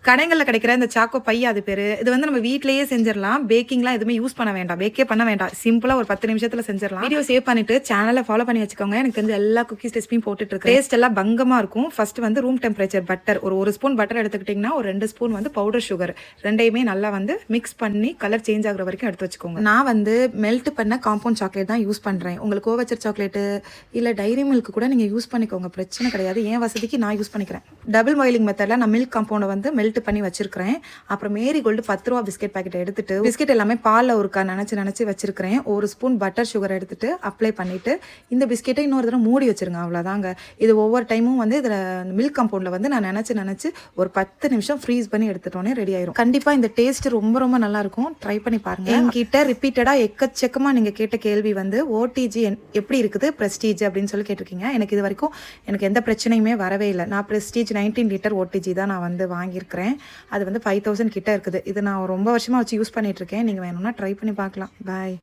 கடைகளில் கிடைக்கிற இந்த சாக்கோ பை அது பேர். இது வந்து நம்ம வீட்லேயே செஞ்சிடலாம். பேக்கிங்லாம் எதுவுமே யூஸ் பண்ண வேண்டாம், பேக்கே பண்ண வேண்டாம். சிம்பிளாக ஒரு 10 நிமிஷத்தில் செஞ்சிடலாம். வீடியோ சேவ் பண்ணிட்டு சேனலை ஃபாலோ பண்ணி வச்சுக்கோங்க. எனக்கு வந்து எல்லா குக்கீஸ் ரெசிபியும் போட்டுட்டு இருக்கு. டேஸ்ட் எல்லாம் பங்கமாக இருக்கும். ஃபர்ஸ்ட் வந்து ரூம் டெம்பரேச்சர் பட்டர் ஒரு ஸ்பூன் பட்டர் எடுத்துக்கிட்டிங்கன்னா ஒரு 2 ஸ்பூன் வந்து பவுடர் சுகர் ரெண்டையுமே நல்லா வந்து மிக்ஸ் பண்ணி கலர் சேஞ்ச் ஆகுற வரைக்கும் எடுத்து வச்சுக்கோங்க. நான் வந்து மெல்ட் பண்ண காம்பவுண்ட் சாக்லேட் தான் யூஸ் பண்ணுறேன். உங்களுக்கு கோவச்சர் சாக்லேட்டு இல்லை டைரி மில்க் கூட நீங்கள் யூஸ் பண்ணிக்கோங்க, பிரச்சனை கிடையாது. என் வசதிக்கு நான் யூஸ் பண்ணிக்கிறேன். டபுள் பாயிலிங் மெத்தடில் நான் மில்க் காம்பவுண்டை வந்து மெல்ட் பண்ணி வச்சிருக்கிறேன். அப்புறம் மேரி கோல்டு 10 ரூபா பிஸ்கெட் பாக்கெட் எடுத்துட்டு பிஸ்கெட் எல்லாமே பாலில் ஒருக்கா நினச்சி வச்சிருக்கிறேன். ஒரு ஸ்பூன் பட்டர் சுகர் எடுத்துட்டு அப்ளை பண்ணிட்டு இந்த பிஸ்கெட்டை இன்னொரு தடவை மூடி வச்சிருங்க. அவ்வளோதாங்க. இது ஒவ்வொரு டைமும் வந்து இதில் மில்க் காம்பவுண்டில் வந்து நான் நினச்சி ஒரு 10 நிமிஷம் ஃப்ரீஸ் பண்ணி எடுத்துட்டோன்னே ரெடி ஆயிரும். கண்டிப்பாக இந்த டேஸ்ட் ரொம்ப நல்லா இருக்கும். ட்ரை பண்ணி பாருங்க. என்கிட்ட ரிப்பீட்டடாக எக்கச்சக்கமாக நீங்கள் கேட்ட கேள்வி வந்து ஓடிஜி எப்படி இருக்குது, பிரஸ்டீஜ் அப்படின்னு சொல்லி கேட்டிருக்கீங்க. எனக்கு இது வரைக்கும் எனக்கு எந்த பிரச்சனையுமே வரவே இல்லை. நான் பிரஸ்டீஜ் 19 லிட்டர் ஓடிஜி தான் நான் வந்து வாங்கியிருக்கிறேன். அது வந்து 5000 கிட்ட இருக்குது. இது நான் ரொம்ப வருஷமாக வச்சு யூஸ் பண்ணிட்டு இருக்கேன். நீங்கள் வேணும்னா ட்ரை பண்ணி பார்க்கலாம். பாய்.